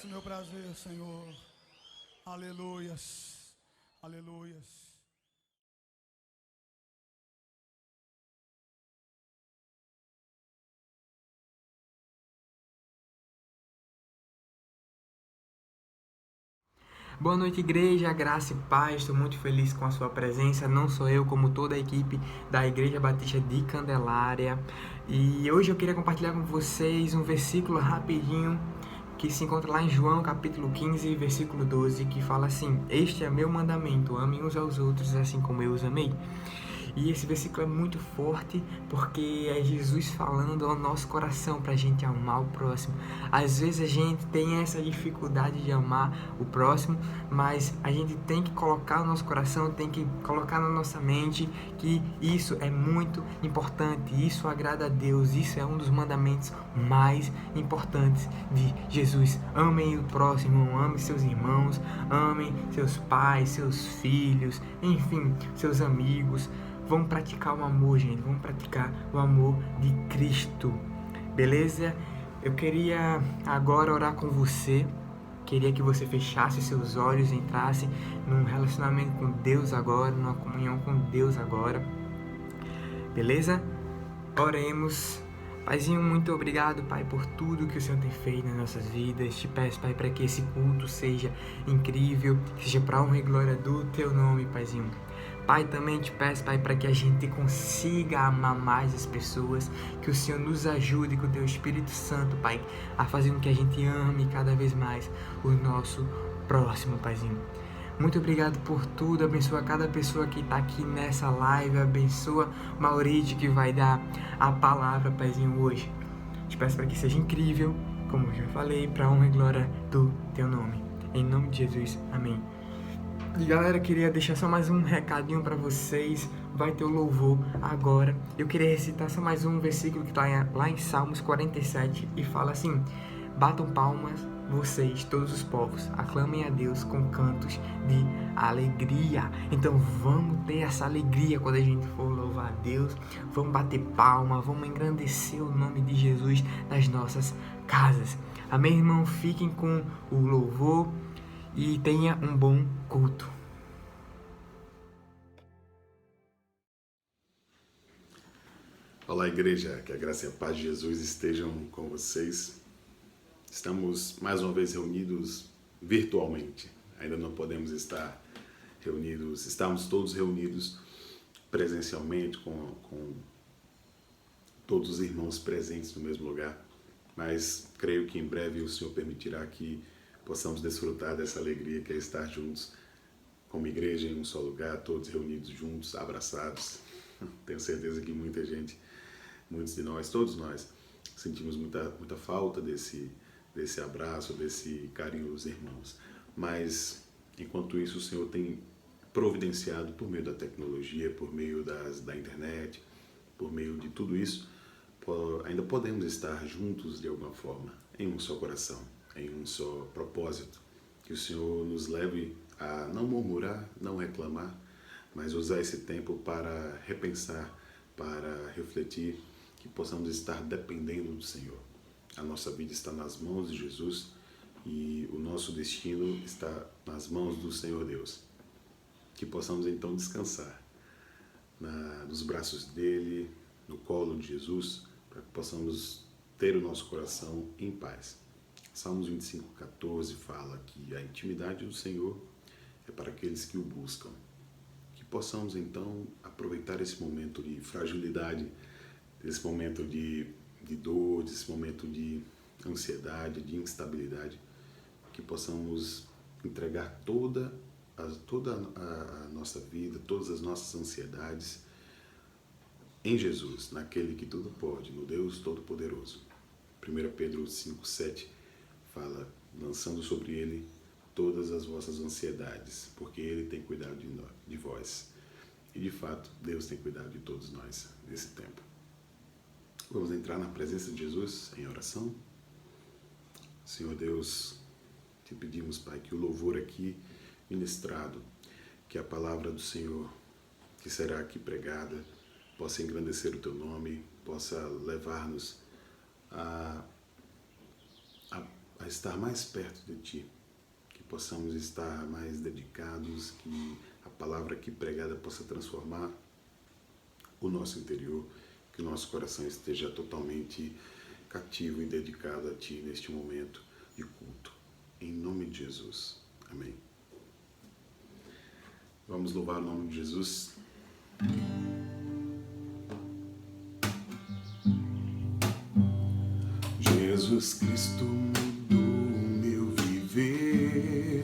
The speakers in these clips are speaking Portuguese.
manifesta o meu prazer, Senhor. Aleluias, aleluias. Boa noite, igreja, graça e paz. Estou muito feliz com a sua presença. Não sou eu, como toda a equipe da Igreja Batista de Candelária. E hoje eu queria compartilhar com vocês um versículo rapidinho que se encontra lá em João, capítulo 15, versículo 12, que fala assim: Este é meu mandamento, amem uns aos outros assim como eu os amei. E esse versículo é muito forte porque é Jesus falando ao nosso coração para a gente amar o próximo. Às vezes a gente tem essa dificuldade de amar o próximo, mas a gente tem que colocar no nosso coração, tem que colocar na nossa mente que isso é muito importante, isso agrada a Deus, isso é um dos mandamentos mais importantes de Jesus. Amem o próximo, amem seus irmãos, amem seus pais, seus filhos, enfim, seus amigos. Vamos praticar o amor, gente. Vamos praticar o amor de Cristo. Beleza? Eu queria agora orar com você. Queria que você fechasse seus olhos, entrasse num relacionamento com Deus agora, numa comunhão com Deus agora. Beleza? Oremos. Paizinho, muito obrigado, Pai, por tudo que o Senhor tem feito nas nossas vidas. Te peço, Pai, para que esse culto seja incrível, seja para a honra e glória do Teu nome, Paizinho. Pai, também te peço, Pai, para que a gente consiga amar mais as pessoas, que o Senhor nos ajude com o Teu Espírito Santo, Pai, a fazer com que a gente ame cada vez mais o nosso próximo, Paizinho. Muito obrigado por tudo, abençoa cada pessoa que está aqui nessa live, abençoa Maurite que vai dar a palavra, Paizinho, hoje. Te peço para que seja incrível, como eu já falei, para a honra e glória do Teu nome. Em nome de Jesus, amém. E galera, queria deixar só mais um recadinho para vocês. Vai ter o louvor agora. Eu queria recitar só mais um versículo que está lá em Salmos 47 e fala assim: Batam palmas vocês, todos os povos, aclamem a Deus com cantos de alegria. Então vamos ter essa alegria quando a gente for louvar a Deus. Vamos bater palma, vamos engrandecer o nome de Jesus nas nossas casas. Amém, irmão? Fiquem com o louvor e tenha um bom culto. Olá, igreja, que a graça e a paz de Jesus estejam com vocês. Estamos mais uma vez reunidos virtualmente. Ainda não podemos estar reunidos, estamos todos reunidos presencialmente com todos os irmãos presentes no mesmo lugar. Mas creio que em breve o Senhor permitirá que possamos desfrutar dessa alegria que é estar juntos como igreja em um só lugar, todos reunidos juntos, abraçados. Tenho certeza que muitos de nós, todos nós, sentimos muita falta desse abraço, desse carinho dos irmãos. Mas, enquanto isso, o Senhor tem providenciado por meio da tecnologia, por meio da internet, por meio de tudo isso, ainda podemos estar juntos de alguma forma, em um só coração, em um só propósito. Que o Senhor nos leve a não murmurar, não reclamar, mas usar esse tempo para repensar, para refletir, que possamos estar dependendo do Senhor. A nossa vida está nas mãos de Jesus e o nosso destino está nas mãos do Senhor Deus. Que possamos então descansar nos braços dele, no colo de Jesus, para que possamos ter o nosso coração em paz. Salmos 25:14 fala que a intimidade do Senhor é para aqueles que o buscam. Que possamos então aproveitar esse momento de fragilidade, desse momento de dor, desse momento de ansiedade, de instabilidade, que possamos entregar toda a nossa vida, todas as nossas ansiedades em Jesus, naquele que tudo pode, no Deus Todo-Poderoso. 1 Pedro 5:7 fala, lançando sobre ele todas as vossas ansiedades, porque ele tem cuidado de vós. E de fato, Deus tem cuidado de todos nós nesse tempo. Vamos entrar na presença de Jesus em oração. Senhor Deus, te pedimos, Pai, que o louvor aqui ministrado, que a palavra do Senhor que será aqui pregada, possa engrandecer o teu nome, possa levar-nos a a estar mais perto de Ti, que possamos estar mais dedicados, que a palavra aqui pregada possa transformar o nosso interior, que o nosso coração esteja totalmente cativo e dedicado a Ti neste momento de culto. Em nome de Jesus. Amém. Vamos louvar o nome de Jesus. Jesus Cristo mudou o meu viver.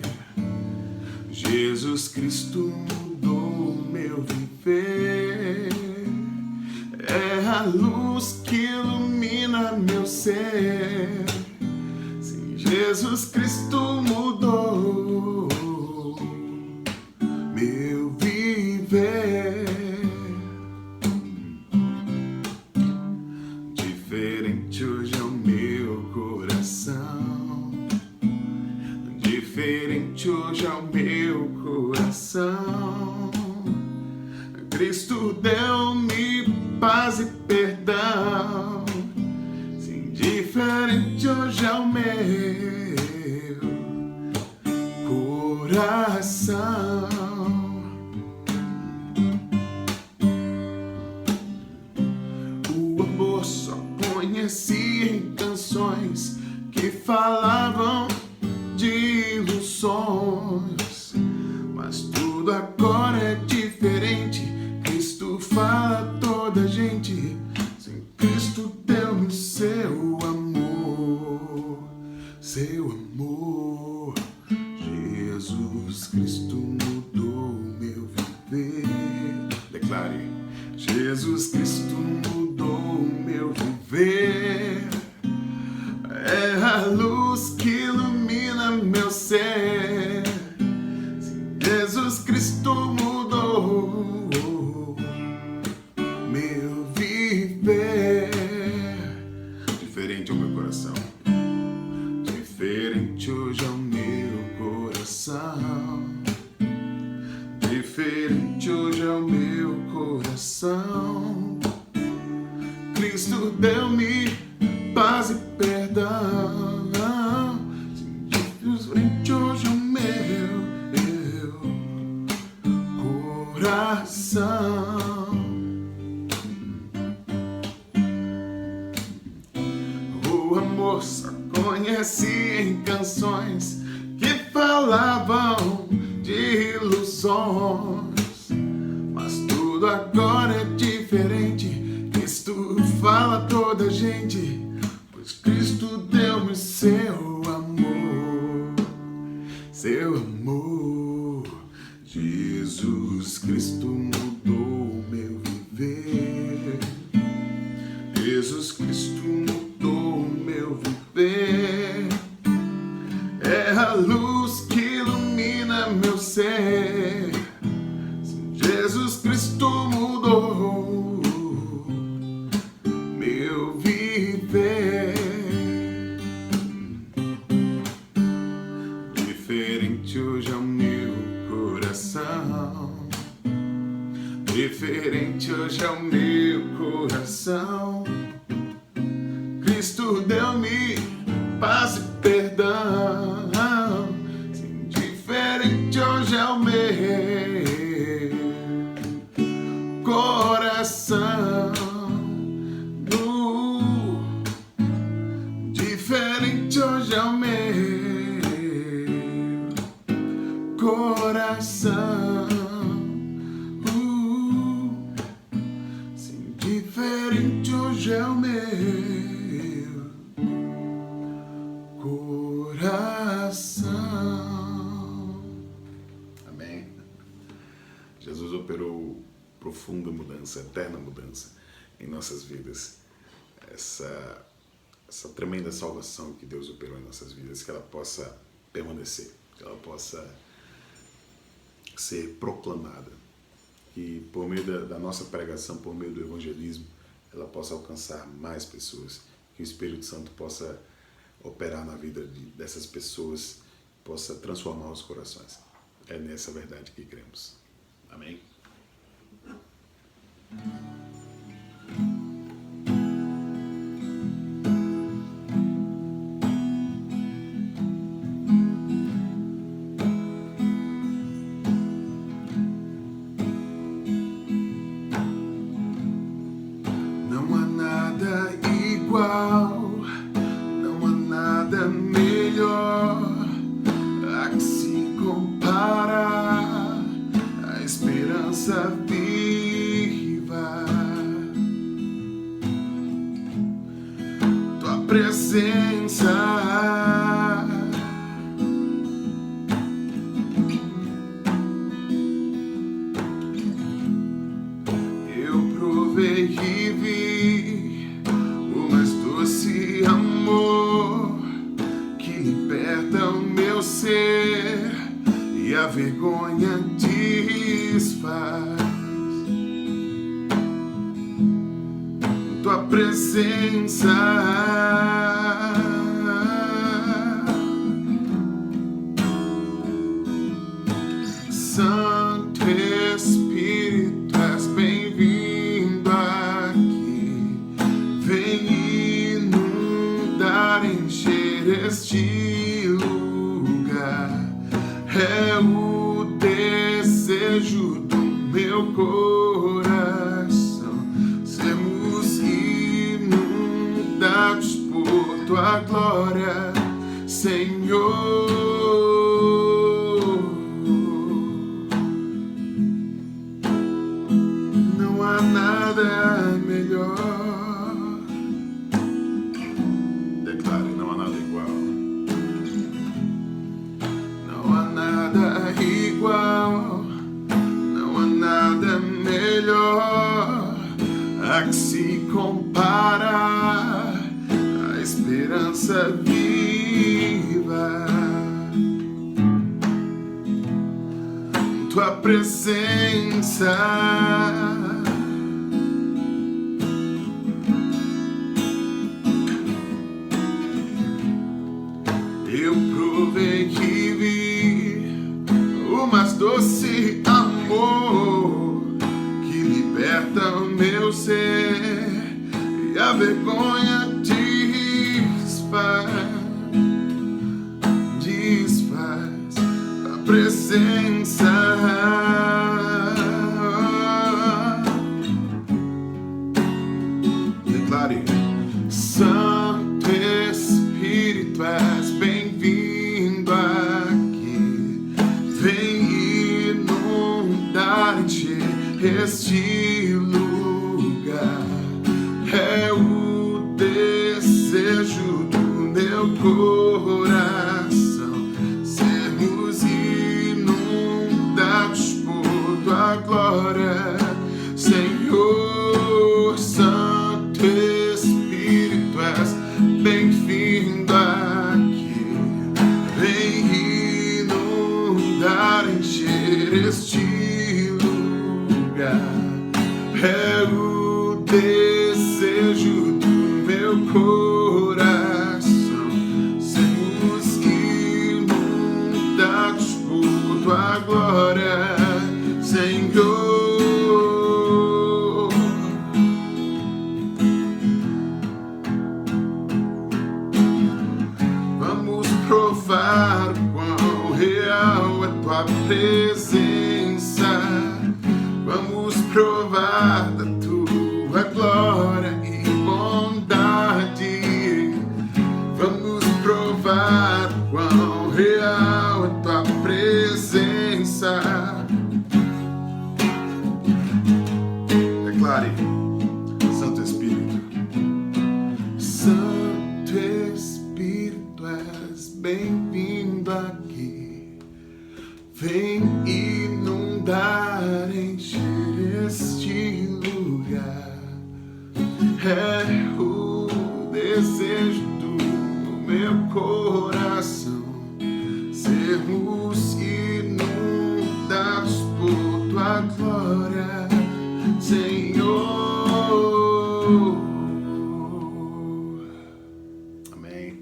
Jesus Cristo mudou o meu viver. É a luz que ilumina meu ser. Sim, Jesus Cristo mudou meu viver. Diferente hoje é o meu coração. Diferente hoje é o meu coração. Cristo deu-me paz e perdão. Sim, diferente hoje é o meu coração. O amor só conheci em canções que falavam de ilusões, mas tudo agora é diferente. Cristo fala a toda gente. Sim, Cristo deu-me o seu amor, seu amor. Jesus Cristo mudou o meu viver. Declare: Jesus Cristo mudou o meu viver. É a luz que ilumina meu ser. Sim, Jesus Cristo mudou meu viver. Diferente é o meu coração. Diferente hoje é o meu coração. Diferente hoje é o meu coração. Cristo deu-me paz e perdão. Diferente hoje é o meu coração. O amor só conheci em canções que falavam de ilusões, mas tudo agora é diferente. Cristo fala a toda gente, pois Cristo deu-me seu amor, seu amor. Jesus Cristo mudou o meu viver. Jesus Cristo mudou o meu viver. É a luz que ilumina meu ser. Jesus Cristo mudou meu viver. Diferente hoje é o meu coração. Diferente hoje é o meu coração. Cristo deu-me paz e perdão. Sim, diferente hoje é o meu coração. Diferente hoje é o meu coração. Sim, diferente hoje é o meu coração. Amém. Jesus operou profunda mudança, eterna mudança em nossas vidas. Essa tremenda salvação que Deus operou em nossas vidas, que ela possa permanecer, que ela possa ser proclamada, que por meio da nossa pregação, por meio do evangelismo, ela possa alcançar mais pessoas, que o Espírito Santo possa operar na vida dessas pessoas, possa transformar os corações. É nessa verdade que cremos. Amém? esperança viva. Tua presença eu provei e vi o mais doce amor que liberta o meu ser e a vergonha desfaz. Tua presença Santo Espírito, és bem-vindo aqui. Vem inundar, encher este lugar. É o desejo do meu coração sermos inundados por tua glória, Senhor. Não há nada melhor. Declare, não há nada igual. Não há nada igual. Não há nada melhor a que se compara a esperança viva. Tua presença eu provei e vi o mais doce amor que liberta o meu ser e a vergonha desfaz a presença. Declare, Santo Espírito, és bem-vindo aqui. Vem inundar, encher este lugar. É o desejo do meu coração sermos inundados por tua glória, Senhor. Santo Espírito, és bem-vindo aqui. Vem inundar, encher este lugar. É o desejo do meu coração sermos inundados por tua glória, Senhor. Vamos provar o quão real é tua presença. Vamos provar da tua glória e bondade. Vamos provar o quão real é tua presença. Declare, Santo Espírito. Santo Espírito, és bem-vindo aqui. Vem inundar, encher este lugar. É o desejo do meu coração sermos inundados por tua glória, Senhor. Amém.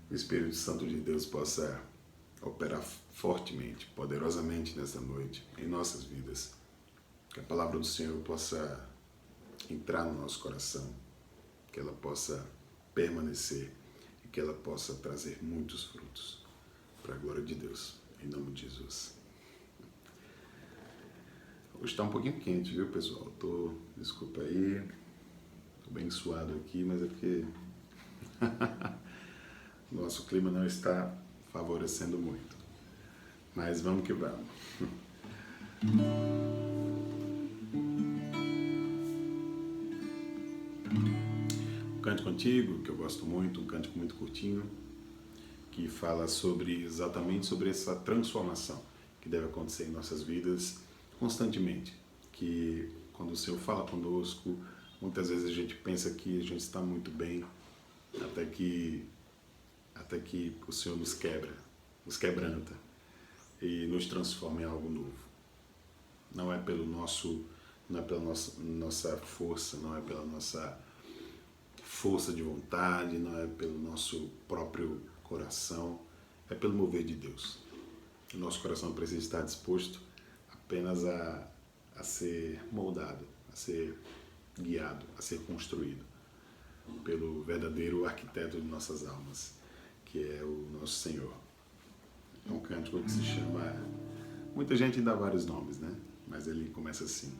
O Espírito Santo de Deus possa operar fortemente, poderosamente nesta noite em nossas vidas. Que a palavra do Senhor possa entrar no nosso coração, que ela possa permanecer e que ela possa trazer muitos frutos para a glória de Deus, em nome de Jesus. Hoje está um pouquinho quente, viu, pessoal? Desculpa aí, tô bem suado aqui, mas é porque nosso clima não está favorecendo muito. Mas vamos que vamos. Um cântico antigo, que eu gosto muito, um cântico muito curtinho, que fala exatamente sobre essa transformação que deve acontecer em nossas vidas constantemente. Que quando o Senhor fala conosco, muitas vezes a gente pensa que a gente está muito bem, até que o Senhor nos quebra, nos quebranta e nos transforma em algo novo. Não é pela nossa força, não é pela nossa força de vontade, não é pelo nosso próprio coração, é pelo mover de Deus. O nosso coração precisa estar disposto apenas a ser moldado, a ser guiado, a ser construído pelo verdadeiro arquiteto de nossas almas, que é o nosso Senhor. É um cântico que se chama... Muita gente dá vários nomes, né? Mas ele começa assim.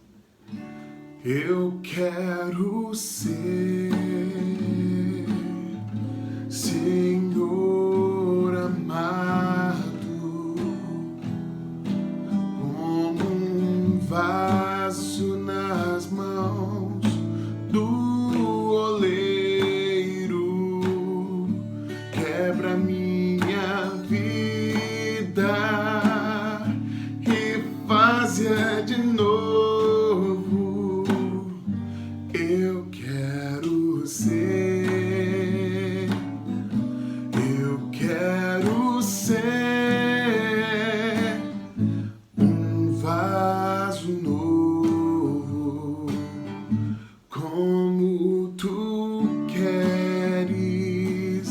Eu quero ser Senhor amado, como um vaso nas mãos do oleiro, quebra minha vida e faz-a de novo. Eu quero ser um vaso novo, como tu queres,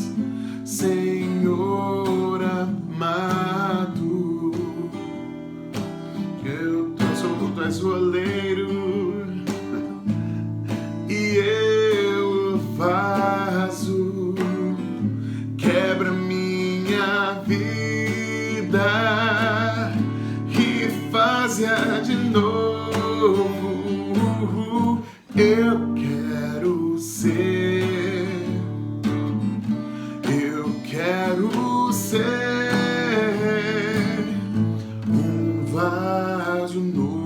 Senhor amado. Tu és o oleiro e eu o vaso, quebra minha vida e faz-a de novo. Eu quero ser um vaso novo.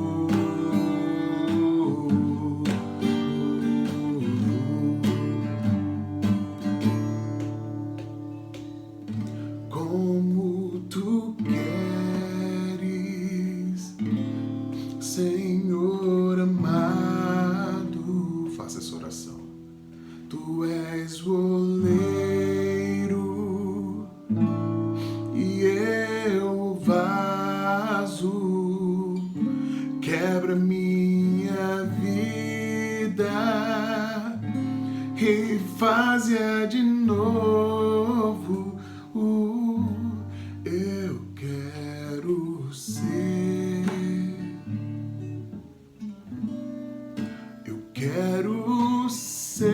Como tu queres, Senhor amado. Faça essa oração. Tu és o oleiro e eu o vaso, quebra minha vida e faz-a de novo. Eu quero ser,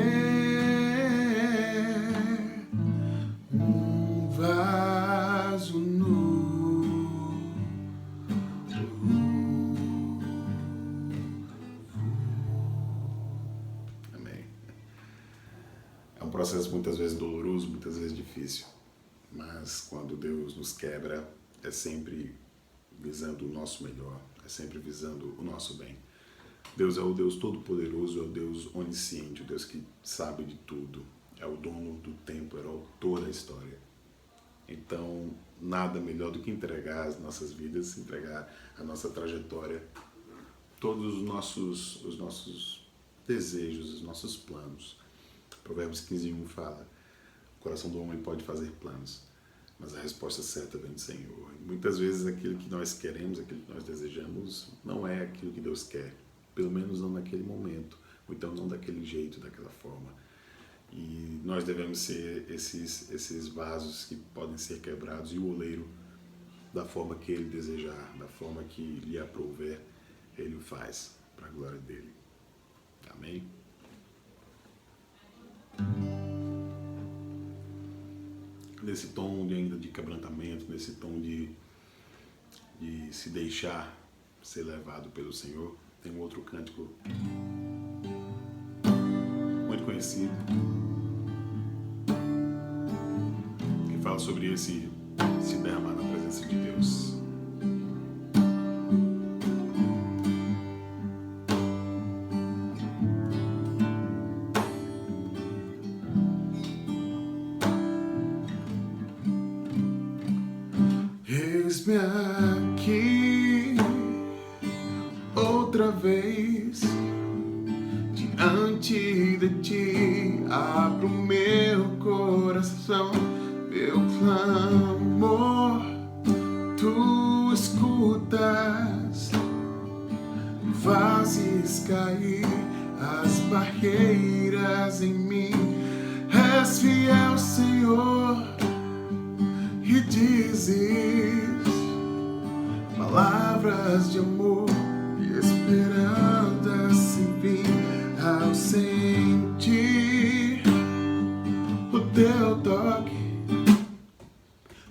um vaso novo. Amém. É um processo muitas vezes doloroso, muitas vezes difícil, mas quando Deus nos quebra, é sempre visando o nosso melhor, é sempre visando o nosso bem. Deus é o Deus Todo-Poderoso, é o Deus onisciente, o Deus que sabe de tudo, é o dono do tempo, é o autor da história. Então, nada melhor do que entregar as nossas vidas, entregar a nossa trajetória, todos os nossos desejos, os nossos planos. Provérbios 15:1 fala: o coração do homem pode fazer planos, mas a resposta certa vem do Senhor. E muitas vezes aquilo que nós queremos, aquilo que nós desejamos, não é aquilo que Deus quer. Pelo menos não naquele momento, ou então não daquele jeito, daquela forma. E nós devemos ser esses vasos que podem ser quebrados, e o oleiro, da forma que Ele desejar, da forma que lhe aprouver, Ele o faz, para a glória dEle. Amém? Nesse tom ainda de quebrantamento, nesse tom de se deixar ser levado pelo Senhor, tem um outro cântico muito conhecido que fala sobre se derramar na presença de Deus. Eis-me aqui outra vez diante de ti, abro meu coração, meu clamor tu escutas, fazes cair as barreiras em mim. És fiel, Senhor, e dizes palavras de amor e esperança sem fim. Ao sentir o teu toque,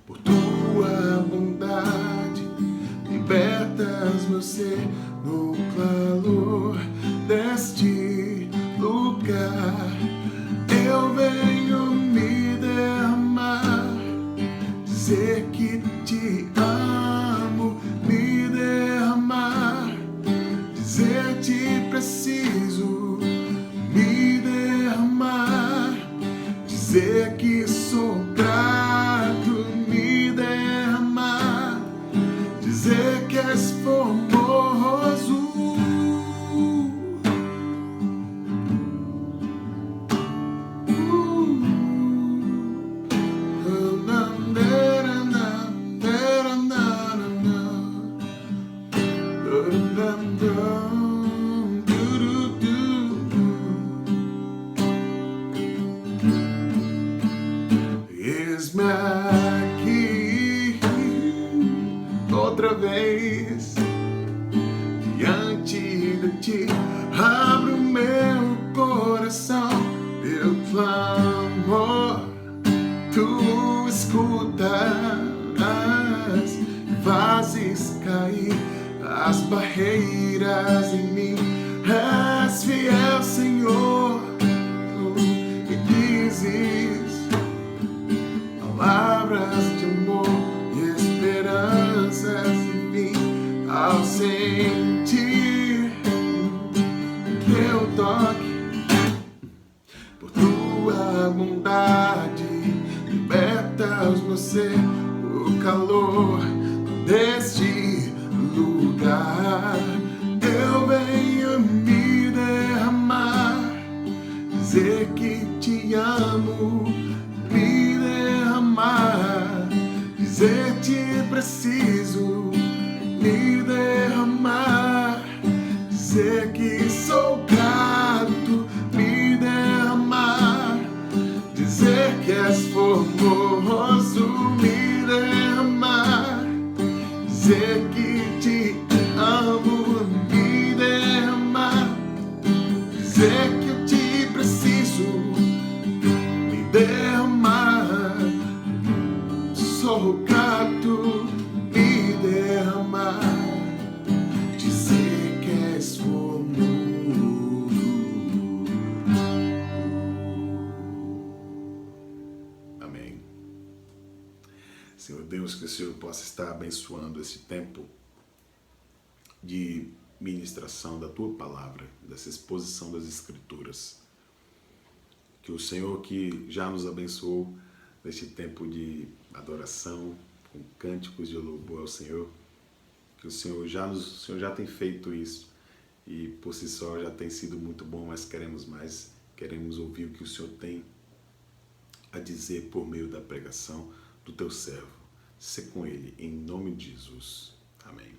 por tua bondade, libertas meu ser no calor deste lugar. Eu venho me derramar, dizer que te amo, me derramar, dizer te preciso, me derramar, dizer que sou grato, me derramar, dizer que és formoso. Eis-me aqui outra vez diante de ti, abro meu coração, meu clamor tu escutas, fazes cair as barreiras em mim. És fiel, Senhor, e dizes palavras de amor e esperanças em mim. Ao sentir teu toque, por tua bondade, libertas meu ser, o calor deste lugar. Eu venho me derramar, dizer que te amo, me derramar, dizer te preciso, me derramar, dizer que sou grato, me derramar, dizer que és formoso, me derramar, dizer que te amo, me derramar, dizer que eu te preciso, me derramar, sou grato, me derramar, dizer que és formoso. Amém. Senhor Deus, que o Senhor possa estar abençoando esse tempo de ministração da Tua Palavra, dessa exposição das Escrituras. Que o Senhor que já nos abençoou neste tempo de adoração, com cânticos de louvor ao Senhor, que o Senhor já tem feito isso e por si só já tem sido muito bom, mas queremos mais, queremos ouvir o que o Senhor tem a dizer por meio da pregação do Teu servo. Sê com Ele, em nome de Jesus. Amém.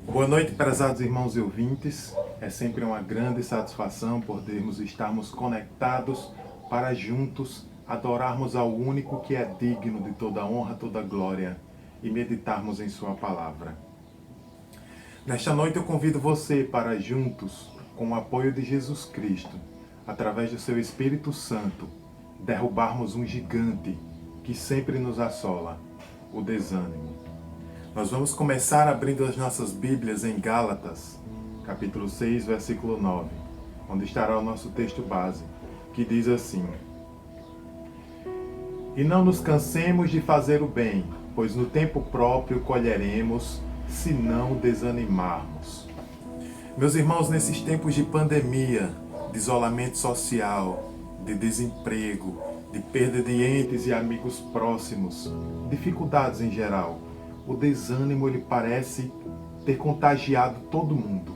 Boa noite, prezados irmãos e ouvintes. É sempre uma grande satisfação podermos estarmos conectados para juntos adorarmos ao único que é digno de toda honra, toda glória e meditarmos em Sua palavra. Nesta noite eu convido você para juntos, com o apoio de Jesus Cristo, através do Seu Espírito Santo, derrubarmos um gigante que sempre nos assola, o desânimo. Nós vamos começar abrindo as nossas Bíblias em Gálatas, capítulo 6, versículo 9, onde estará o nosso texto base, que diz assim: E não nos cansemos de fazer o bem, pois no tempo próprio colheremos, se não desanimarmos. Meus irmãos, nesses tempos de pandemia, de isolamento social, de desemprego, de perda de entes e amigos próximos, dificuldades em geral, o desânimo ele parece ter contagiado todo mundo.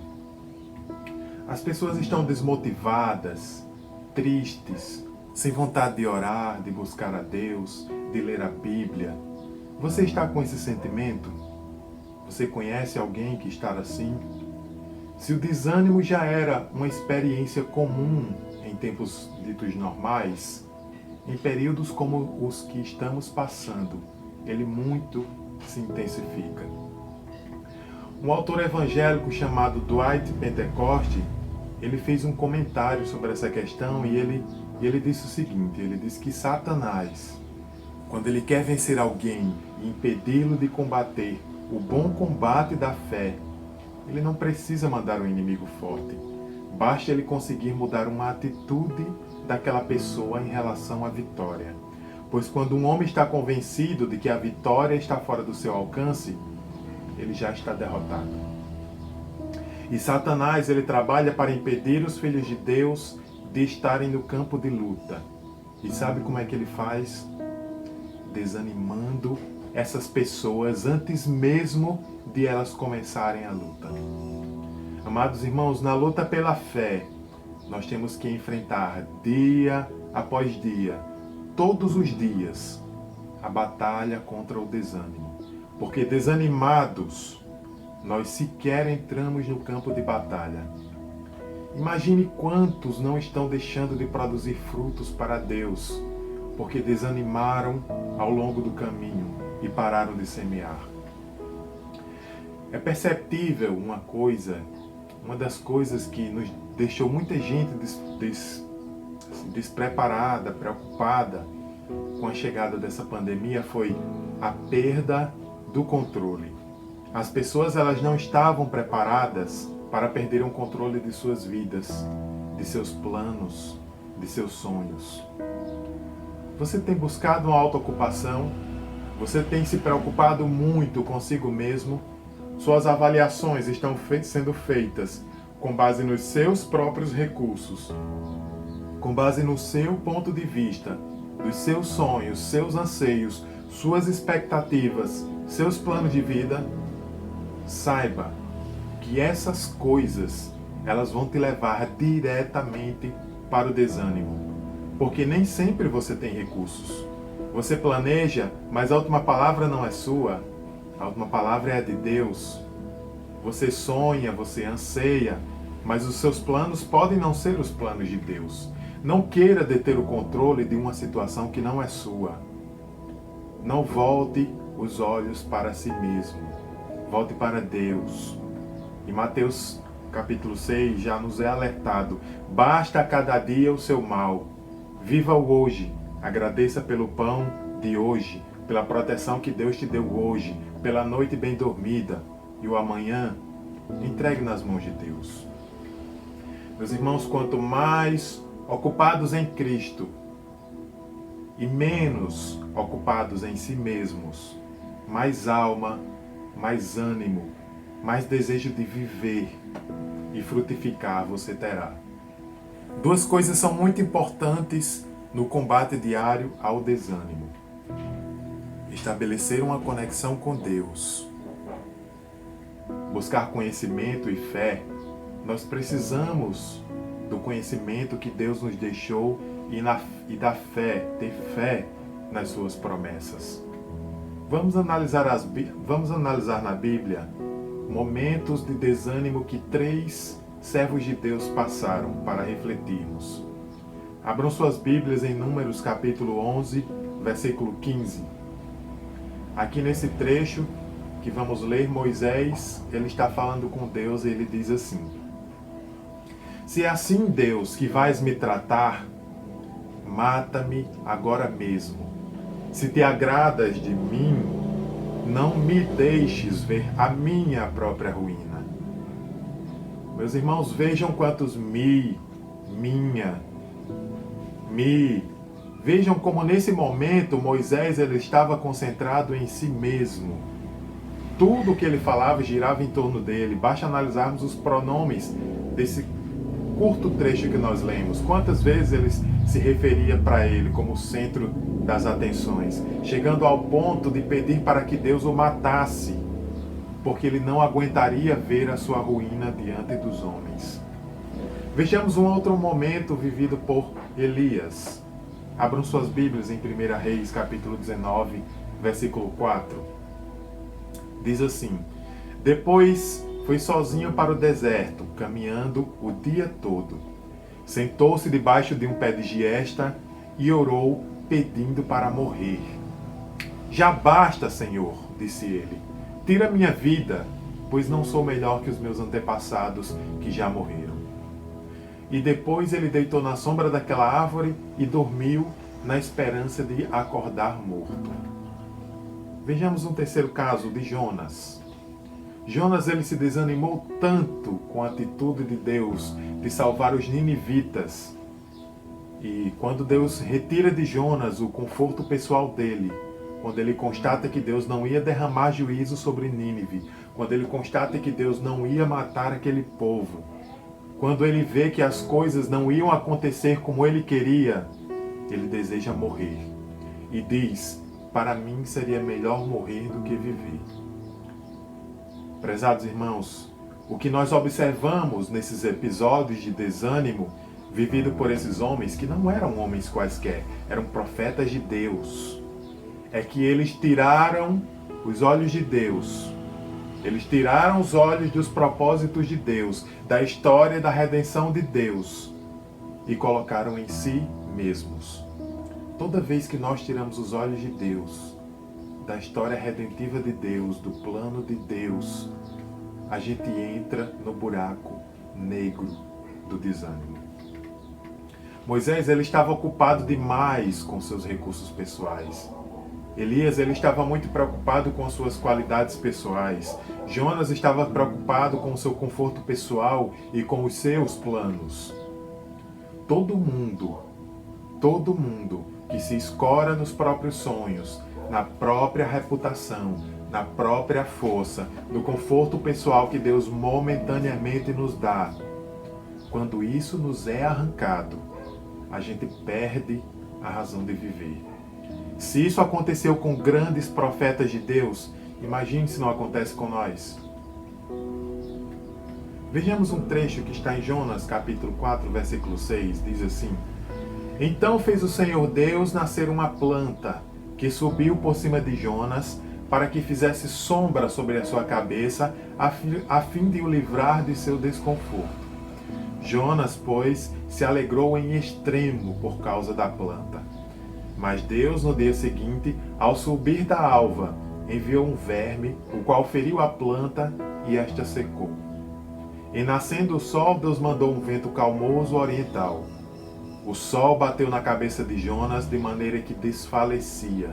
As pessoas estão desmotivadas, tristes, sem vontade de orar, de buscar a Deus, de ler a Bíblia. Você está com esse sentimento? Você conhece alguém que está assim? Se o desânimo já era uma experiência comum em tempos ditos normais, em períodos como os que estamos passando, ele muito se intensifica. Um autor evangélico chamado Dwight Pentecost, ele fez um comentário sobre essa questão e ele disse o seguinte, ele disse que Satanás, quando ele quer vencer alguém e impedi-lo de combater o bom combate da fé, ele não precisa mandar um inimigo forte. Basta ele conseguir mudar uma atitude daquela pessoa em relação à vitória. Pois quando um homem está convencido de que a vitória está fora do seu alcance, ele já está derrotado. E Satanás, ele trabalha para impedir os filhos de Deus de estarem no campo de luta. E sabe como é que ele faz? Desanimando essas pessoas antes mesmo de elas começarem a luta. Amados irmãos, na luta pela fé, nós temos que enfrentar dia após dia, todos os dias, a batalha contra o desânimo. Porque desanimados, nós sequer entramos no campo de batalha. Imagine quantos não estão deixando de produzir frutos para Deus, porque desanimaram ao longo do caminho e pararam de semear. É perceptível uma das coisas que nos deixou muita gente despreparada, preocupada com a chegada dessa pandemia foi a perda do controle. As pessoas elas não estavam preparadas para perder o controle de suas vidas, de seus planos, de seus sonhos. Você tem buscado uma autoocupação? Você tem se preocupado muito consigo mesmo? Suas avaliações estão sendo feitas com base nos seus próprios recursos, com base no seu ponto de vista, dos seus sonhos, seus anseios, suas expectativas, seus planos de vida. Saiba que essas coisas, elas vão te levar diretamente para o desânimo, porque nem sempre você tem recursos. Você planeja, mas a última palavra não é sua, a última palavra é a de Deus. Você sonha, você anseia, mas os seus planos podem não ser os planos de Deus. Não queira deter o controle de uma situação que não é sua. Não volte os olhos para si mesmo. Volte para Deus. Em Mateus capítulo 6 já nos é alertado: basta a cada dia o seu mal. Viva o hoje. Agradeça pelo pão de hoje, pela proteção que Deus te deu hoje, pela noite bem dormida. E o amanhã, entregue nas mãos de Deus. Meus irmãos, quanto mais ocupados em Cristo e menos ocupados em si mesmos, mais alma, mais ânimo, mais desejo de viver e frutificar você terá. Duas coisas são muito importantes no combate diário ao desânimo: estabelecer uma conexão com Deus, buscar conhecimento e fé. Nós precisamos do conhecimento que Deus nos deixou e da fé, ter fé nas suas promessas. Vamos analisar na Bíblia momentos de desânimo que 3 servos de Deus passaram para refletirmos. Abram suas Bíblias em Números capítulo 11, versículo 15. Aqui nesse trecho que vamos ler, Moisés, ele está falando com Deus e ele diz assim: se é assim, Deus, que vais me tratar, mata-me agora mesmo. Se te agradas de mim, não me deixes ver a minha própria ruína. Meus irmãos, vejam quantos Vejam como nesse momento Moisés ele estava concentrado em si mesmo. Tudo o que ele falava girava em torno dele. Basta analisarmos os pronomes curto trecho que nós lemos, quantas vezes ele se referia para ele como o centro das atenções, chegando ao ponto de pedir para que Deus o matasse, porque ele não aguentaria ver a sua ruína diante dos homens. Vejamos um outro momento vivido por Elias. Abram suas Bíblias em 1 Reis, capítulo 19, versículo 4. Diz assim: Depois foi sozinho para o deserto, caminhando o dia todo. Sentou-se debaixo de um pé de giesta e orou, pedindo para morrer. Já basta, Senhor, disse ele. Tira minha vida, pois não sou melhor que os meus antepassados que já morreram. E depois ele deitou na sombra daquela árvore e dormiu na esperança de acordar morto. Vejamos um terceiro caso de Jonas. Jonas ele se desanimou tanto com a atitude de Deus de salvar os ninivitas. E quando Deus retira de Jonas o conforto pessoal dele, quando ele constata que Deus não ia derramar juízo sobre Nínive, quando ele constata que Deus não ia matar aquele povo, quando ele vê que as coisas não iam acontecer como ele queria, ele deseja morrer. E diz: para mim seria melhor morrer do que viver. Prezados irmãos, o que nós observamos nesses episódios de desânimo vivido por esses homens, que não eram homens quaisquer, eram profetas de Deus, é que eles tiraram os olhos de Deus. Eles tiraram os olhos dos propósitos de Deus, da história da redenção de Deus, e colocaram em si mesmos. Toda vez que nós tiramos os olhos de Deus, da história redentiva de Deus, do plano de Deus, a gente entra no buraco negro do desânimo. Moisés ele estava ocupado demais com seus recursos pessoais. Elias ele estava muito preocupado com suas qualidades pessoais. Jonas estava preocupado com o seu conforto pessoal e com os seus planos. Todo mundo que se escora nos próprios sonhos, na própria reputação, na própria força, no conforto pessoal que Deus momentaneamente nos dá, quando isso nos é arrancado, a gente perde a razão de viver. Se isso aconteceu com grandes profetas de Deus, imagine se não acontece com nós. Vejamos um trecho que está em Jonas, capítulo 4, versículo 6, diz assim: Então fez o Senhor Deus nascer uma planta, que subiu por cima de Jonas, para que fizesse sombra sobre a sua cabeça, a fim de o livrar de seu desconforto. Jonas, pois, se alegrou em extremo por causa da planta. Mas Deus, no dia seguinte, ao subir da alva, enviou um verme, o qual feriu a planta e esta secou. E nascendo o sol, Deus mandou um vento calmoso oriental. O sol bateu na cabeça de Jonas de maneira que desfalecia,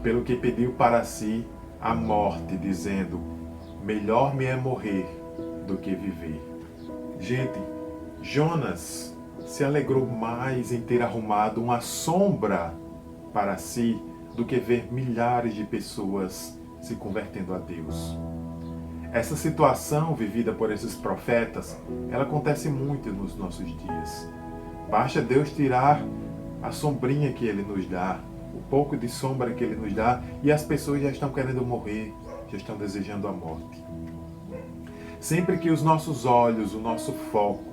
pelo que pediu para si a morte, dizendo: melhor me é morrer do que viver. Gente, Jonas se alegrou mais em ter arrumado uma sombra para si do que ver milhares de pessoas se convertendo a Deus. Essa situação vivida por esses profetas, ela acontece muito nos nossos dias. Basta Deus tirar a sombrinha que Ele nos dá, o pouco de sombra que Ele nos dá, e as pessoas já estão querendo morrer, já estão desejando a morte. Sempre que os nossos olhos, o nosso foco,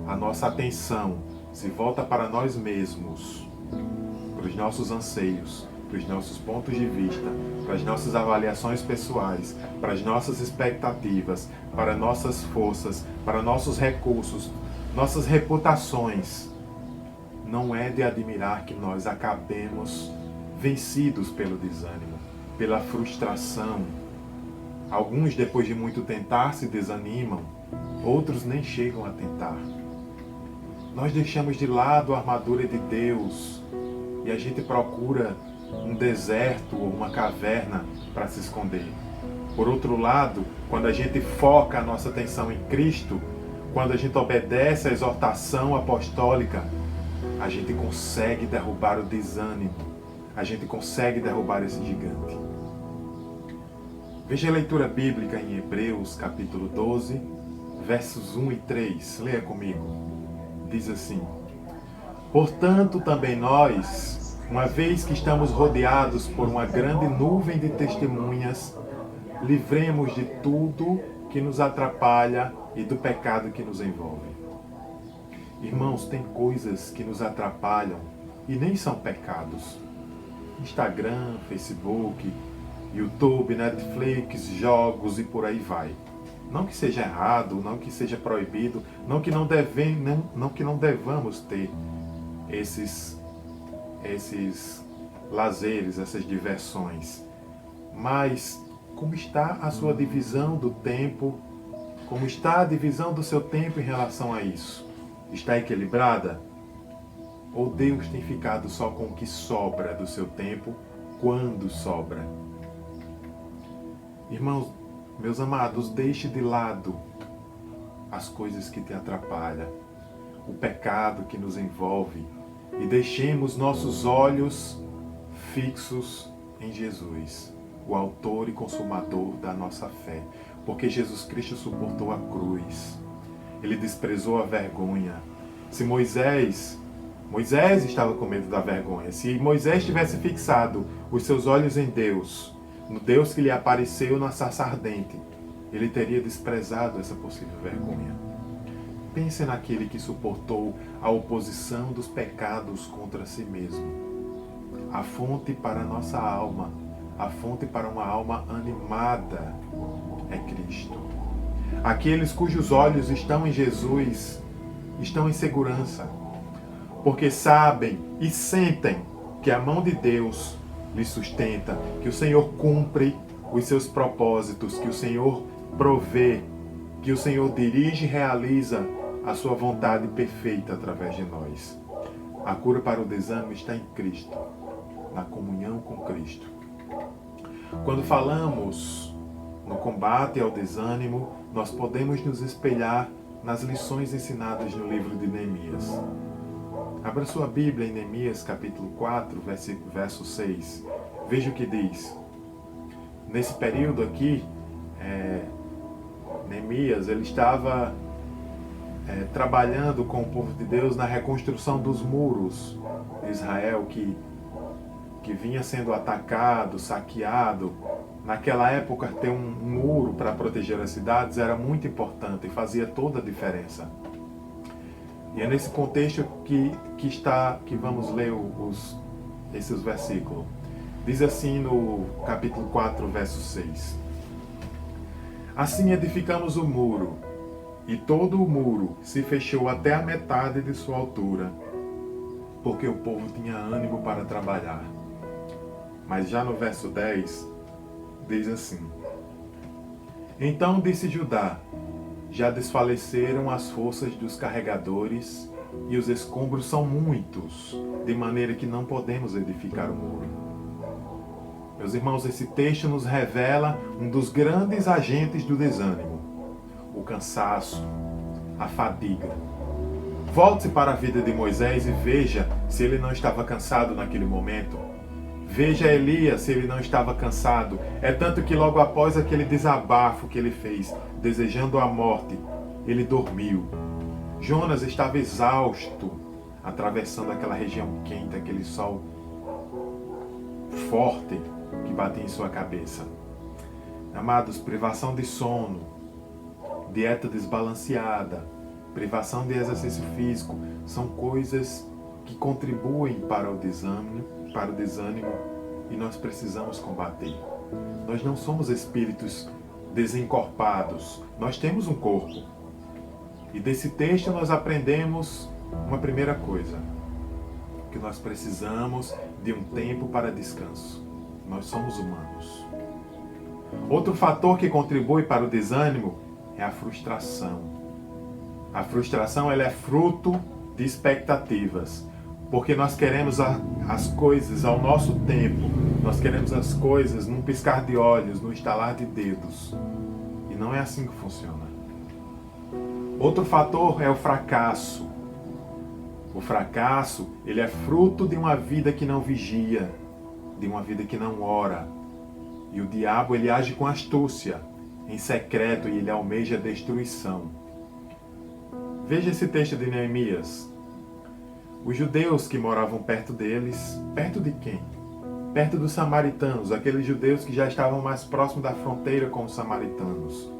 a nossa atenção se volta para nós mesmos, para os nossos anseios, para os nossos pontos de vista, para as nossas avaliações pessoais, para as nossas expectativas, para nossas forças, para nossos recursos, nossas reputações, não é de admirar que nós acabemos vencidos pelo desânimo, pela frustração. Alguns, depois de muito tentar, se desanimam, outros nem chegam a tentar. Nós deixamos de lado a armadura de Deus e a gente procura um deserto ou uma caverna para se esconder. Por outro lado, quando a gente foca a nossa atenção em Cristo, quando a gente obedece à exortação apostólica, a gente consegue derrubar o desânimo, a gente consegue derrubar esse gigante. Veja a leitura bíblica em Hebreus, capítulo 12, versos 1 e 3. Leia comigo. diz assim: portanto, também nós, uma vez que estamos rodeados por uma grande nuvem de testemunhas, livremos de tudo que nos atrapalha e do pecado que nos envolve. Irmãos, tem coisas que nos atrapalham e nem são pecados. Instagram, Facebook, YouTube, Netflix, jogos e por aí vai. Não que seja errado, não que seja proibido, não que não devamos ter esses lazeres, essas diversões. Mas como está a sua divisão do tempo? Como está a divisão do seu tempo em relação a isso? Está equilibrada? Ou Deus tem ficado só com o que sobra do seu tempo, quando sobra? Irmãos, meus amados, deixe de lado as coisas que te atrapalham, o pecado que nos envolve, e deixemos nossos olhos fixos em Jesus, o autor e consumador da nossa fé, porque Jesus Cristo suportou a cruz, ele desprezou a vergonha. Se Moisés estava com medo da vergonha, se Moisés tivesse fixado os seus olhos em Deus, no Deus que lhe apareceu na sarça ardente, ele teria desprezado essa possível vergonha. Pense naquele que suportou a oposição dos pecados contra si mesmo. A fonte para a nossa alma, a fonte para uma alma animada é Cristo. Aqueles cujos olhos estão em Jesus estão em segurança, porque sabem e sentem que a mão de Deus lhes sustenta, que o Senhor cumpre os seus propósitos, que o Senhor provê, que o Senhor dirige e realiza a sua vontade perfeita através de nós. A cura para o desânimo está em Cristo, na comunhão com Cristo. Quando falamos no combate ao desânimo, nós podemos nos espelhar nas lições ensinadas no livro de Neemias. Abra sua Bíblia em Neemias capítulo 4, verso 6. Veja o que diz. Nesse período aqui, Neemias ele estava trabalhando com o povo de Deus na reconstrução dos muros de Israel que vinha sendo atacado, saqueado. Naquela época, ter um muro para proteger as cidades era muito importante e fazia toda a diferença. E é nesse contexto que vamos ler esses versículos. Diz assim no capítulo 4, verso 6. Assim edificamos o muro, e todo o muro se fechou até a metade de sua altura, porque o povo tinha ânimo para trabalhar. Mas já no verso 10, diz assim: Então disse Judá: já desfaleceram as forças dos carregadores e os escombros são muitos, de maneira que não podemos edificar o muro. Meus irmãos, esse texto nos revela um dos grandes agentes do desânimo: o cansaço, a fadiga. Volte-se para a vida de Moisés e veja se ele não estava cansado naquele momento. Veja Elias se ele não estava cansado. É tanto que logo após aquele desabafo que ele fez, desejando a morte, ele dormiu. Jonas estava exausto, atravessando aquela região quente, aquele sol forte que batia em sua cabeça. Amados, privação de sono, dieta desbalanceada, privação de exercício físico, são coisas que contribuem para o desânimo, e nós precisamos combater. Nós não somos espíritos desencorpados, nós temos um corpo. E desse texto nós aprendemos uma primeira coisa, que nós precisamos de um tempo para descanso. Nós somos humanos. Outro fator que contribui para o desânimo é a frustração. A frustração ela é fruto de expectativas. Porque nós queremos as coisas ao nosso tempo, nós queremos as coisas num piscar de olhos, num estalar de dedos. E não é assim que funciona. Outro fator é o fracasso. O fracasso, ele é fruto de uma vida que não vigia, de uma vida que não ora. E o diabo, ele age com astúcia, em secreto, e ele almeja a destruição. Veja esse texto de Neemias. Os judeus que moravam perto deles, perto de quem? Perto dos samaritanos, aqueles judeus que já estavam mais próximos da fronteira com os samaritanos.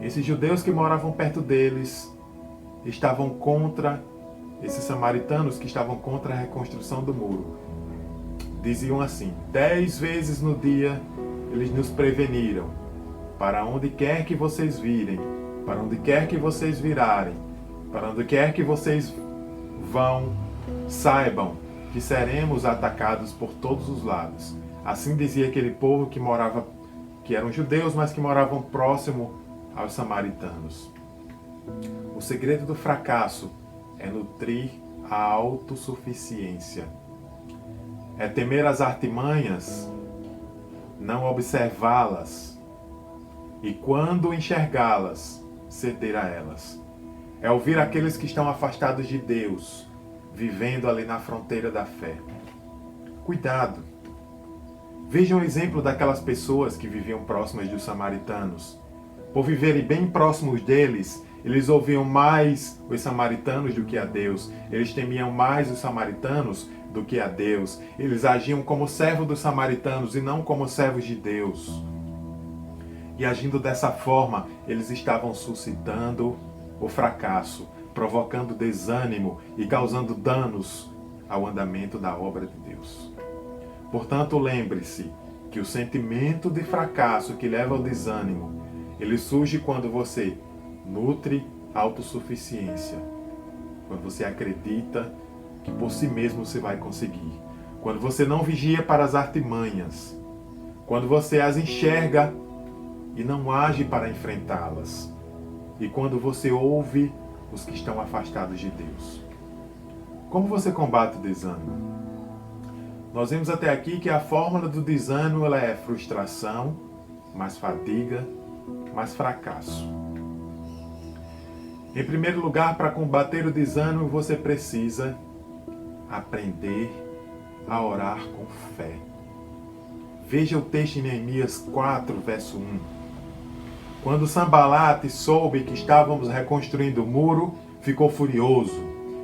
Esses judeus que moravam perto deles estavam contra esses samaritanos que estavam contra a reconstrução do muro. Diziam assim: 10 vezes no dia eles nos preveniram: para onde quer que vocês virem, para onde quer que vocês virarem, para onde quer que vocês vão, saibam que seremos atacados por todos os lados. Assim dizia aquele povo que eram judeus, mas que moravam próximo aos samaritanos. O segredo do fracasso é nutrir a autossuficiência. É temer as artimanhas, não observá-las, e quando enxergá-las, ceder a elas. É ouvir aqueles que estão afastados de Deus, vivendo ali na fronteira da fé. Cuidado! Vejam o exemplo daquelas pessoas que viviam próximas dos samaritanos. Por viverem bem próximos deles, eles ouviam mais os samaritanos do que a Deus. Eles temiam mais os samaritanos do que a Deus. Eles agiam como servos dos samaritanos e não como servos de Deus. E agindo dessa forma, eles estavam suscitando o fracasso, provocando desânimo e causando danos ao andamento da obra de Deus. Portanto, lembre-se que o sentimento de fracasso que leva ao desânimo, ele surge quando você nutre autossuficiência, quando você acredita que por si mesmo você vai conseguir, quando você não vigia para as artimanhas, quando você as enxerga e não age para enfrentá-las, e quando você ouve os que estão afastados de Deus. Como você combate o desânimo? Nós vimos até aqui que a fórmula do desânimo ela é frustração, mais fadiga, mais fracasso. Em primeiro lugar, para combater o desânimo, você precisa aprender a orar com fé. Veja o texto em Neemias 4, verso 1. Quando Sanbalate soube que estávamos reconstruindo o muro, ficou furioso,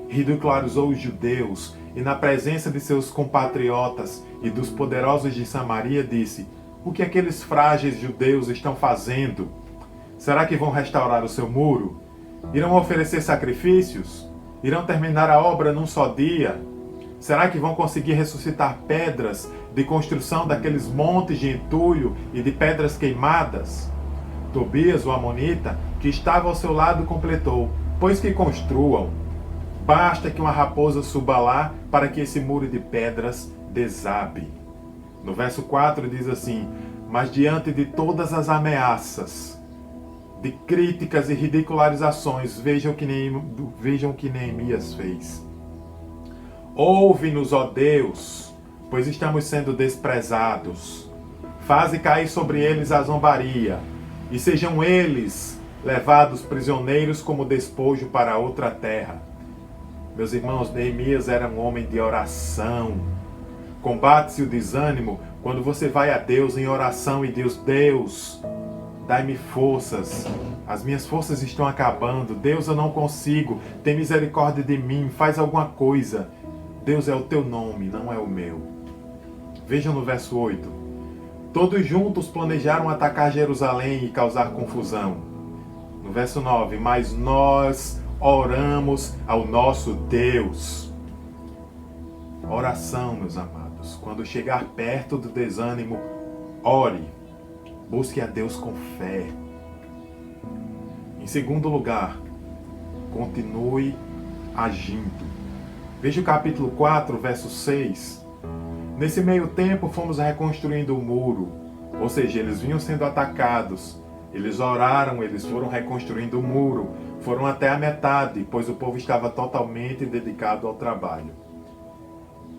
ridicularizou os judeus e, na presença de seus compatriotas e dos poderosos de Samaria, disse: o que aqueles frágeis judeus estão fazendo? Será que vão restaurar o seu muro? Irão oferecer sacrifícios? Irão terminar a obra num só dia? Será que vão conseguir ressuscitar pedras de construção daqueles montes de entulho e de pedras queimadas? Tobias, o amonita, que estava ao seu lado, completou: pois que construam. Basta que uma raposa suba lá para que esse muro de pedras desabe. No verso 4 diz assim: mas diante de todas as ameaças, de críticas e ridicularizações, vejam o que Neemias fez. Ouve-nos, ó Deus, pois estamos sendo desprezados. Faze cair sobre eles a zombaria, e sejam eles levados prisioneiros como despojo para outra terra. Meus irmãos, Neemias era um homem de oração. Combate-se o desânimo quando você vai a Deus em oração e diz: Deus, dai-me forças. As minhas forças estão acabando. Deus, eu não consigo. Tem misericórdia de mim. Faz alguma coisa. Deus, é o teu nome, não é o meu. Vejam no verso 8. Todos juntos planejaram atacar Jerusalém e causar confusão. No verso 9. Mas nós oramos ao nosso Deus. Oração, meus amados. Quando chegar perto do desânimo, ore. Busque a Deus com fé. Em segundo lugar, continue agindo. Veja o capítulo 4, verso 6. Nesse meio tempo, fomos reconstruindo o muro. Ou seja, eles vinham sendo atacados. Eles oraram, eles foram reconstruindo o muro. Foram até a metade, pois o povo estava totalmente dedicado ao trabalho.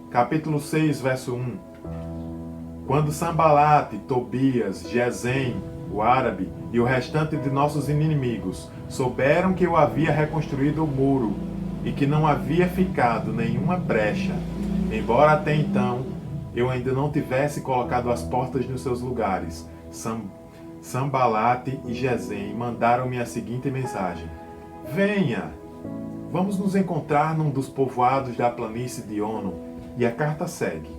Capítulo 6, verso 1. Quando Sanbalate, Tobias, Gesem, o árabe, e o restante de nossos inimigos souberam que eu havia reconstruído o muro e que não havia ficado nenhuma brecha, embora até então eu ainda não tivesse colocado as portas nos seus lugares, Sanbalate e Gesem mandaram-me a seguinte mensagem: Venha, vamos nos encontrar num dos povoados da planície de Ono. E a carta segue.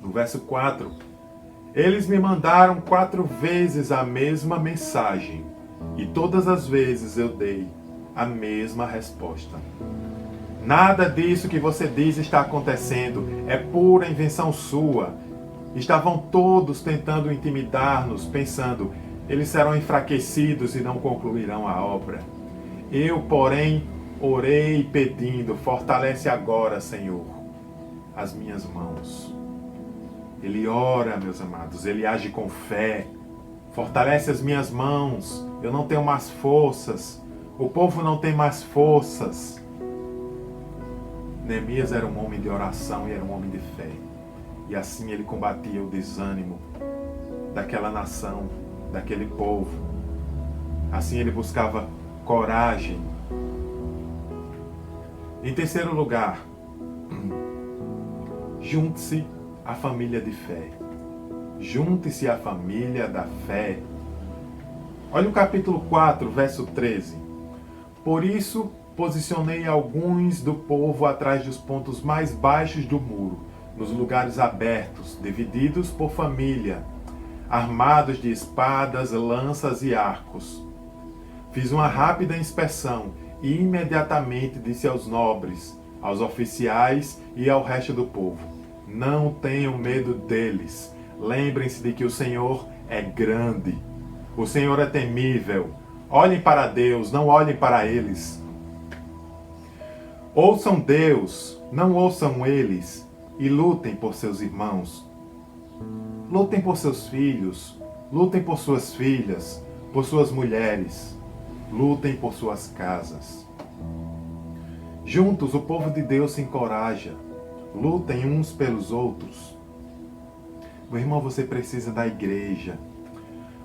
No verso 4, eles me mandaram 4 vezes a mesma mensagem, e todas as vezes eu dei a mesma resposta. Nada disso que você diz está acontecendo, é pura invenção sua. Estavam todos tentando intimidar-nos, pensando, eles serão enfraquecidos e não concluirão a obra. Eu, porém, orei pedindo, fortalece agora, Senhor, as minhas mãos. Ele ora, meus amados, ele age com fé. Fortalece as minhas mãos, eu não tenho mais forças, o povo não tem mais forças. Neemias era um homem de oração e era um homem de fé. E assim ele combatia o desânimo daquela nação, daquele povo. Assim ele buscava coragem. Em terceiro lugar, junte-se à família de fé. Junte-se à família da fé. Olha o capítulo 4, verso 13. Por isso, posicionei alguns do povo atrás dos pontos mais baixos do muro, nos lugares abertos, divididos por família, armados de espadas, lanças e arcos. Fiz uma rápida inspeção e imediatamente disse aos nobres, aos oficiais e ao resto do povo: não tenham medo deles. Lembrem-se de que o Senhor é grande. O Senhor é temível. Olhem para Deus, não olhem para eles. Ouçam Deus, não ouçam eles, e lutem por seus irmãos. Lutem por seus filhos, lutem por suas filhas, por suas mulheres, lutem por suas casas. Juntos o povo de Deus se encoraja, lutem uns pelos outros. Meu irmão, você precisa da igreja,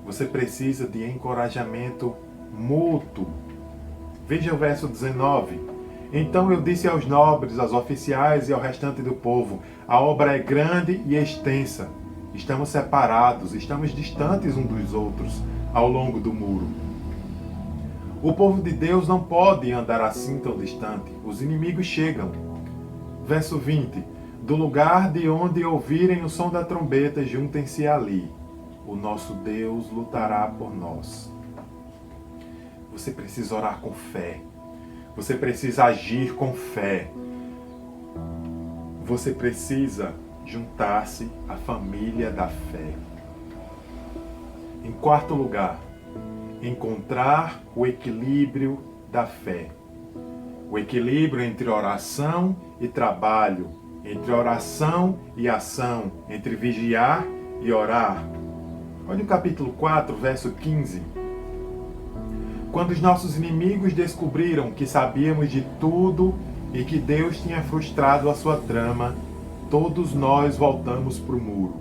você precisa de encorajamento mútuo. Veja o verso 19. Então eu disse aos nobres, aos oficiais e ao restante do povo: a obra é grande e extensa. Estamos separados, estamos distantes uns dos outros ao longo do muro. O povo de Deus não pode andar assim tão distante. Os inimigos chegam. Verso 20. Do lugar de onde ouvirem o som da trombeta, juntem-se ali. O nosso Deus lutará por nós. Você precisa orar com fé. Você precisa agir com fé. Você precisa juntar-se à família da fé. Em quarto lugar, encontrar o equilíbrio da fé. O equilíbrio entre oração e trabalho, entre oração e ação, entre vigiar e orar. Olha o capítulo 4, verso 15. Quando os nossos inimigos descobriram que sabíamos de tudo e que Deus tinha frustrado a sua trama, todos nós voltamos para o muro,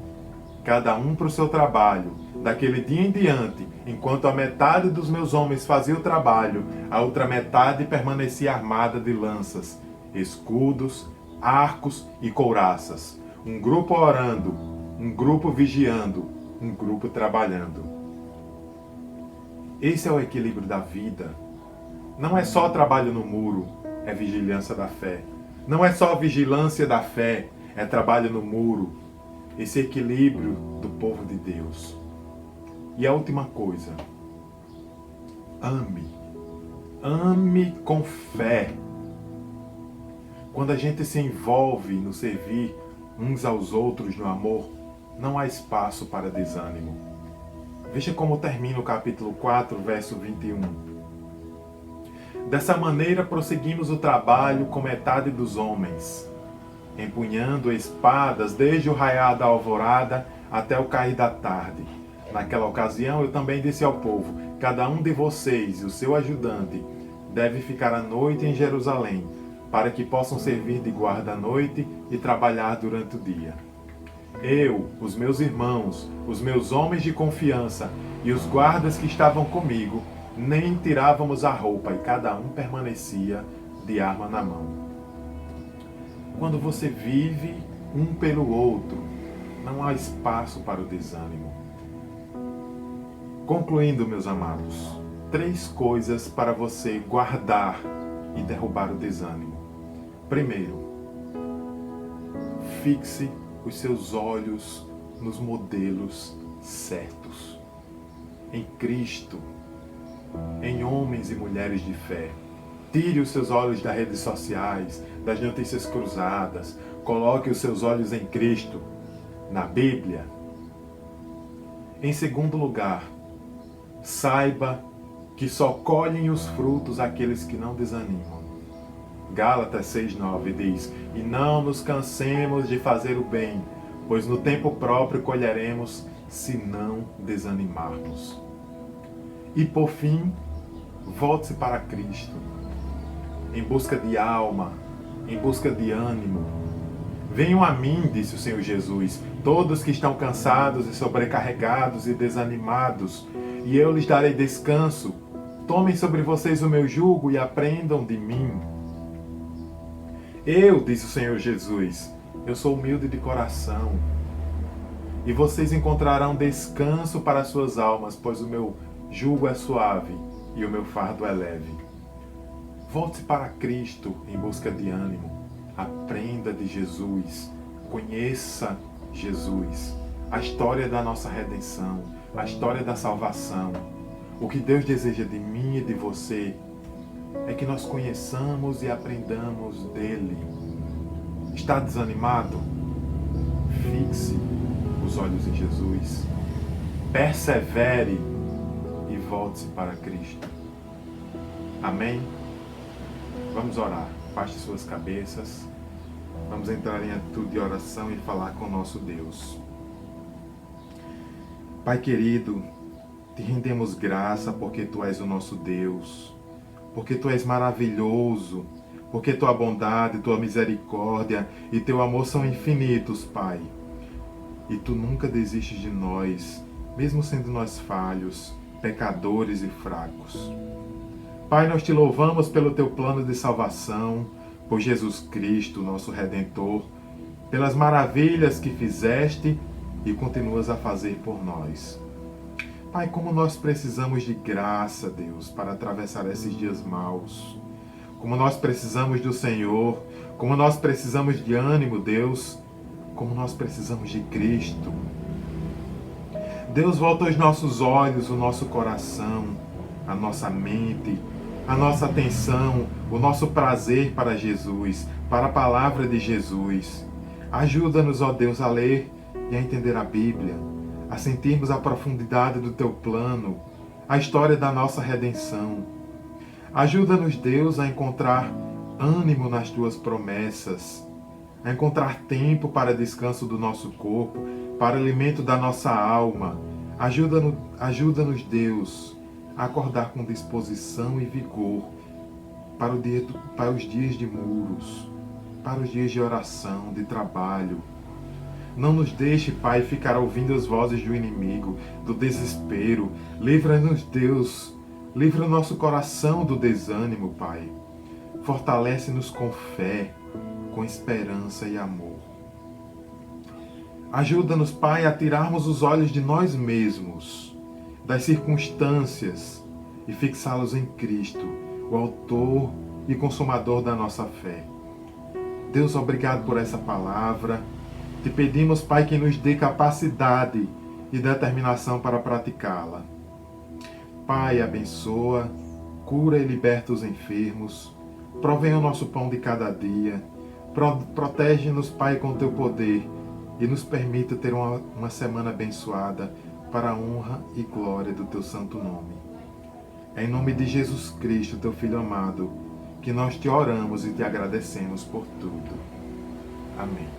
cada um para o seu trabalho. Daquele dia em diante, enquanto a metade dos meus homens fazia o trabalho, a outra metade permanecia armada de lanças, escudos, arcos e couraças. Um grupo orando, um grupo vigiando, um grupo trabalhando. Esse é o equilíbrio da vida. Não é só trabalho no muro, é vigilância da fé. Não é só vigilância da fé, é trabalho no muro. Esse equilíbrio do povo de Deus. E a última coisa, ame. Ame com fé. Quando a gente se envolve no servir uns aos outros no amor, não há espaço para desânimo. Veja como termina o capítulo 4, verso 21. Dessa maneira prosseguimos o trabalho com metade dos homens, empunhando espadas desde o raiar da alvorada até o cair da tarde. Naquela ocasião eu também disse ao povo: cada um de vocês e o seu ajudante deve ficar à noite em Jerusalém, para que possam servir de guarda à noite e trabalhar durante o dia. Eu, os meus irmãos, os meus homens de confiança e os guardas que estavam comigo, nem tirávamos a roupa e cada um permanecia de arma na mão. Quando você vive um pelo outro, não há espaço para o desânimo. Concluindo, meus amados, 3 coisas para você guardar e derrubar o desânimo. Primeiro, fixe os seus olhos nos modelos certos. Em Cristo, em homens e mulheres de fé. Tire os seus olhos das redes sociais, das notícias cruzadas. Coloque os seus olhos em Cristo, na Bíblia. Em segundo lugar, saiba que só colhem os frutos aqueles que não desanimam. Gálatas 6,9 diz: e não nos cansemos de fazer o bem, pois no tempo próprio colheremos se não desanimarmos. E por fim, volte-se para Cristo, em busca de alma, em busca de ânimo. Venham a mim, disse o Senhor Jesus, todos que estão cansados e sobrecarregados e desanimados, e eu lhes darei descanso. Tomem sobre vocês o meu jugo e aprendam de mim. Eu, disse o Senhor Jesus, eu sou humilde de coração, e vocês encontrarão descanso para suas almas, pois o meu jugo é suave e o meu fardo é leve. Volte para Cristo em busca de ânimo. Aprenda de Jesus. Conheça Jesus. A história da nossa redenção. A história da salvação. O que Deus deseja de mim e de você é que nós conheçamos e aprendamos dele. Está desanimado? Fixe os olhos em Jesus. Persevere e volte-se para Cristo. Amém? Vamos orar. Baixe suas cabeças. Vamos entrar em atitude de oração e falar com o nosso Deus. Pai querido, te rendemos graça porque Tu és o nosso Deus, porque Tu és maravilhoso, porque Tua bondade, Tua misericórdia e Teu amor são infinitos, Pai. E Tu nunca desistes de nós, mesmo sendo nós falhos, pecadores e fracos. Pai, nós Te louvamos pelo Teu plano de salvação, por Jesus Cristo, nosso Redentor, pelas maravilhas que fizeste e continuas a fazer por nós. Pai, como nós precisamos de graça, Deus, para atravessar esses dias maus. Como nós precisamos do Senhor, como nós precisamos de ânimo, Deus, como nós precisamos de Cristo. Deus, volta os nossos olhos, o nosso coração, a nossa mente, a nossa atenção, o nosso prazer para Jesus, para a palavra de Jesus. Ajuda-nos, ó Deus, a ler e a entender a Bíblia, a sentirmos a profundidade do Teu plano, a história da nossa redenção. Ajuda-nos, Deus, a encontrar ânimo nas Tuas promessas, a encontrar tempo para descanso do nosso corpo, para alimento da nossa alma. Ajuda-nos, Deus, a acordar com disposição e vigor para os dias de muros, para os dias de oração, de trabalho. Não nos deixe, Pai, ficar ouvindo as vozes do inimigo, do desespero. Livra-nos, Deus. Livra o nosso coração do desânimo, Pai. Fortalece-nos com fé, com esperança e amor. Ajuda-nos, Pai, a tirarmos os olhos de nós mesmos, das circunstâncias, e fixá-los em Cristo, o autor e consumador da nossa fé. Deus, obrigado por essa palavra. Te pedimos, Pai, que nos dê capacidade e determinação para praticá-la. Pai, abençoa, cura e liberta os enfermos, provém o nosso pão de cada dia, protege-nos, Pai, com Teu poder e nos permita ter uma semana abençoada para a honra e glória do Teu santo nome. É em nome de Jesus Cristo, Teu Filho amado, que nós Te oramos e Te agradecemos por tudo. Amém.